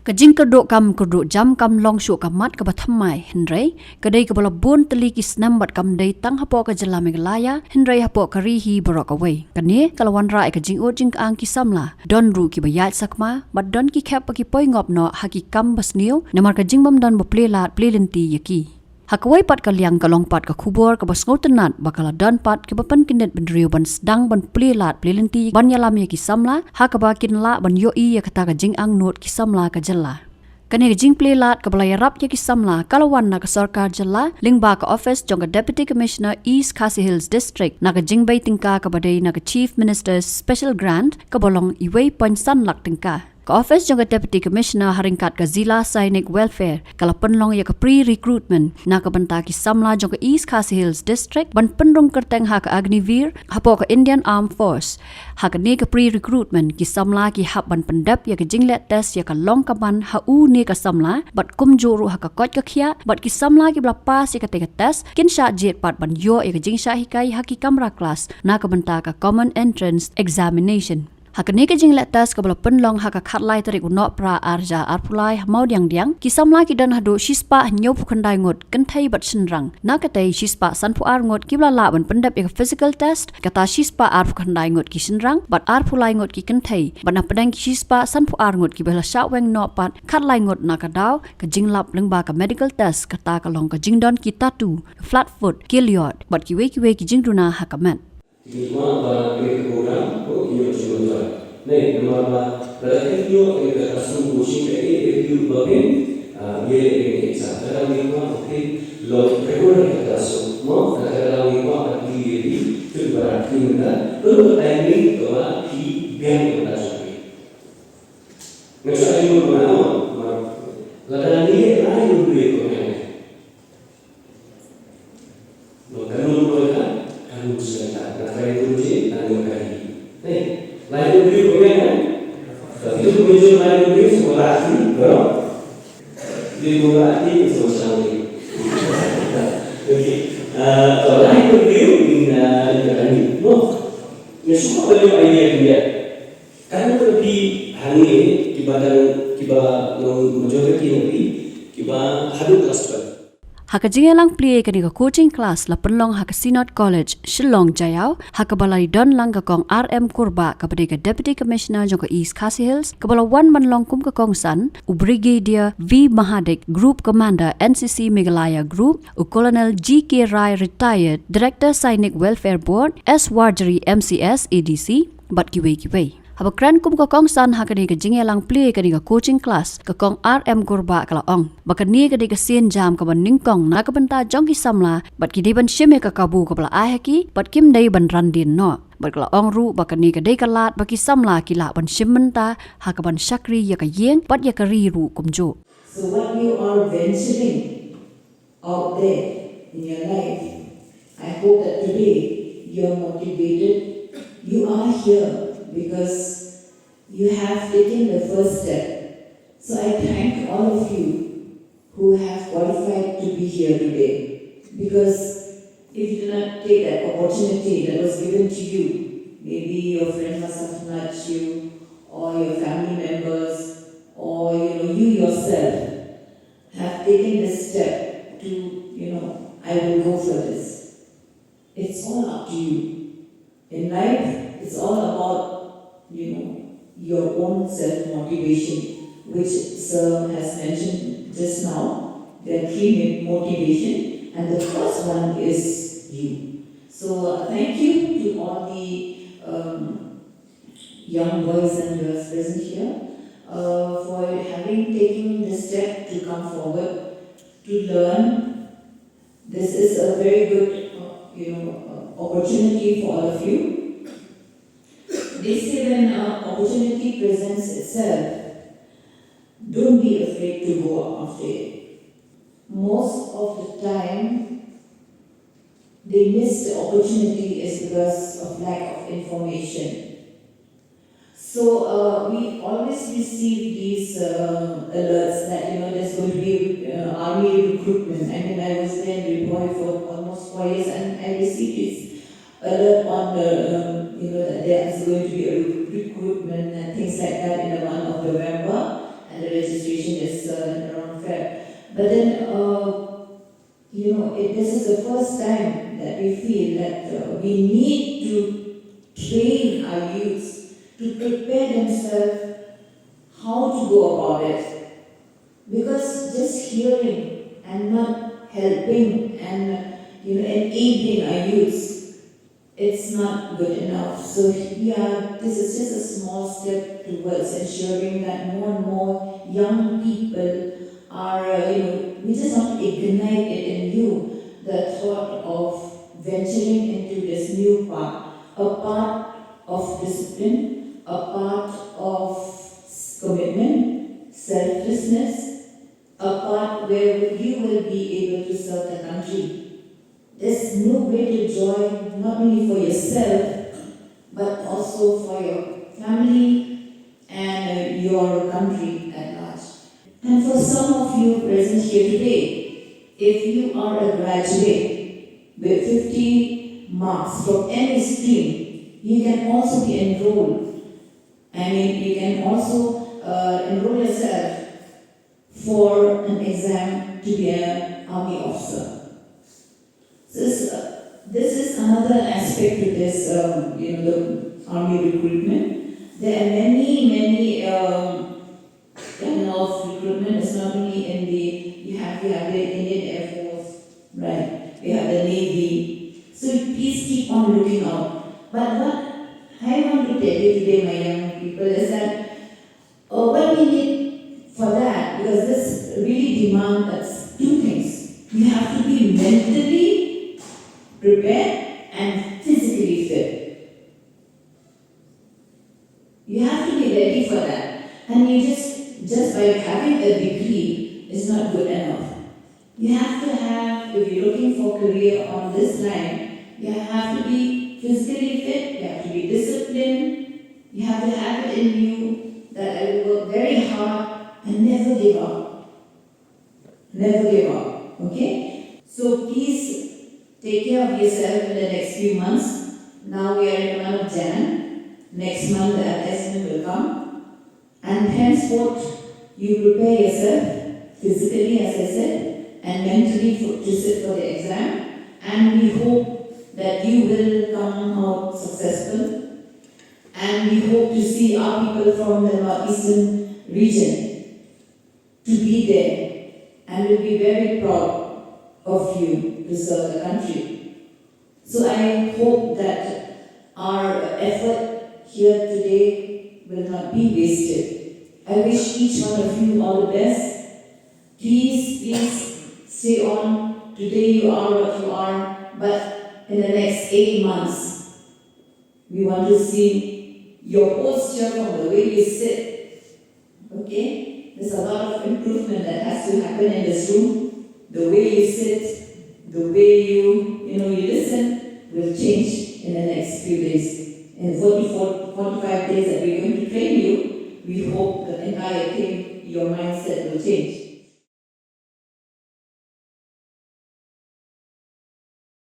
Kajing keduk jam kam long syuk kamat ke bathamai Henry kadai ke bala bun teli ki snam bat kam dai tang hapo ke jela Meghalaya Henry hapo karihi borok away kani kalawan rai kajing jing ang ki samla don ru ki bayat sakma bat don ki khap ki poi ngop no haki kam basniu namar kajing bam don baplelat plelenti yaki Hakawai pat kaliang kalong pat ka kubur ka basngau tenat bakala dan pat ke bapan kinet bendriu ban sedang ban plelat plelenti ban yalam ya kisamla hakabakin la ban yoi ya kata ka jing ang not kisamla ka jella kani ka jing plelat ka balaya rap ya kisamla kalawan na ka sarkar jella lingba ka office jong ka deputy commissioner East Khasi Hills district na ka jing bay tingka ka badai na ka chief minister's special grant ka bolong iway pansan lak tingka Ka office jong deputy commissioner haringkat ka zila Sainik welfare kala penlong ya ka pre-recruitment na ka banta ki samla jong ka East Khasi Hills district ban penrong kerteng ha ka Agnivir hapo ka Indian Armed Force ha ka ne ka pre-recruitment ki samla ki hab ban pendap ya ka jinglet test ya ka long ka ban ha u ne ka samla bat kumjuru ha ka kot ka khia bat ki samla ki bla pas ya ka te ka test kin sha jet pat ban yo ya ka jing sha hikai ha ki kamera class na ka banta ka common entrance examination Hakane ka jing letas ka bala penlong haka khatlai tarik unok pra arja arpulai mau diang kisamla ki dan hadu shispa nyo phukandai ngot kanthai bat sinrang na katai shispa sanpu ar ngot kibla la ban pendap ek physical test kata shispa ar phukandai ngot ki sinrang bat arpulai ngot ki kanthai bana pedang ki shispa sanpu ar ngot ki bala sha weng no pat khatlai ngot na ka daw ka jing lap lengba ka medical test kata ka long ka jing don ki tatu flat foot kiliot bat ki we ki jing duna hakamat Lima ba ke program ko iyo chulo nei nama ba berarti iyo ke asum coaching ke iyo babin ye ke sa dalam lima ke lo regular ke asum mo dalam lima ke ye itu berarti mana perlu timing to ki biang kita sudah nggak iyo mana ladan ni ai lu ko ne lo kan lu kan Anu sudah tak ada uji, anu kali. Lain uji bagaimana? Tapi itu uji lain uji sekolah ni, bro. Di sekolah ni sosial ni. Okey. Lain uji ini, no. Mesuk apa idea dia? Karena lebih hangi kiba majority lebih kiba hadu kelas tu. Haka jingelang plie kani ka coaching class la penlong haka Sinod College Shillong Jayau haka balai don lang ka kong RM Kurba ka ka Deputy Commissioner jong ka East Khasi Hills ka bala wan manlong kum ka kong san u Brigadier V Mahadik Group Commander NCC Meghalaya Group u Colonel GK Rai Retired Director Sainik Welfare Board S Warjari MCS ADC bat kiwe Haba kran kum ka kong san hakani ka jingelang plie kani ka coaching class ka kong RM Kurba kala ong bakani ka ka sin jam ka ban ningkong na ka banta jong ki samla bat ki ban shime ka kabu ka bala ahaki bat kim dai ban randin no bat kala ong ru bakani ka dai ka lat baki samla ki la ban shimenta ha ka ban shakri ya ka yeng bat ya ka ri ru kumjo So when you are venturing out there in your life, I hope that today you are motivated. You are here because you have taken the first step. So I thank all of you who have qualified to be here today. Because if you did not take that opportunity that was given to you, maybe your friend must have nudged you, or your family members, or you yourself have taken this step to, I will go for this. It's all up to you. In life, it's all about your own self-motivation, which Sir has mentioned just now. There are three motivation, and the first one is you. So thank you to all the young boys and girls present here for having taken the step to come forward to learn. This is a very good opportunity for all of you. They say when an opportunity presents itself, don't be afraid to go after it. Most of the time, they miss the opportunity is because of lack of information. So we always receive these alerts that there's going to be army recruitment. I was there in Ripoy for almost 4 years, and I received this alert on that there is going to be a recruitment and things like that in the month of November. and the registration is around Feb. But then, this is the first time that we feel that we need to train our youths to prepare themselves how to go about it. Because just hearing and not helping and enabling our youths, it's not good enough. So this is just a small step towards ensuring that more and more young people are, we just want to ignite it in you, the thought of venturing into this new path, a path of discipline, a path of commitment, selflessness, a path where you will be able to serve the country. There's no way to joy not only for yourself, but also for your family and your country at large. And for some of you present here today, if you are a graduate with 50 marks from any stream, you can also be enrolled. You can also enroll yourself for an exam to be an army officer. This is another aspect to this, the army recruitment. There are many kind of recruitment. It's not only in we have the Indian Air Force, right? We have the Navy. So please keep on looking out. But what I want to tell you today, my young people, is that what we need for that, because this really demands two things. You have to be mentally prepared and physically fit. You have to be ready for that. And you just by having a degree is not good enough. You have to have, if you're looking for career on this line, you have to be physically fit, you have to be disciplined, you have to have it in you that I will work very hard and never give up. Never give up. Okay? So please take care of yourself in the next few months. Now we are in the month of Jan. Next month the assessment will come. And henceforth, you prepare yourself physically, as I said, and mentally to sit for the exam. And we hope that you will come out successful. And we hope to see our people from the northeastern region to be there. And we'll be very proud of you to serve the country. So I hope that our effort here today will not be wasted. I wish each one of you all the best. Please stay on. Today you are what you are, but in the next 8 months, we want to see your posture from the way you sit. Okay? There's a lot of improvement that has to happen in this room. The way you sit, the way you listen will change in the next few days. In 45 days that we're going to train you, we hope the entire thing, your mindset will change.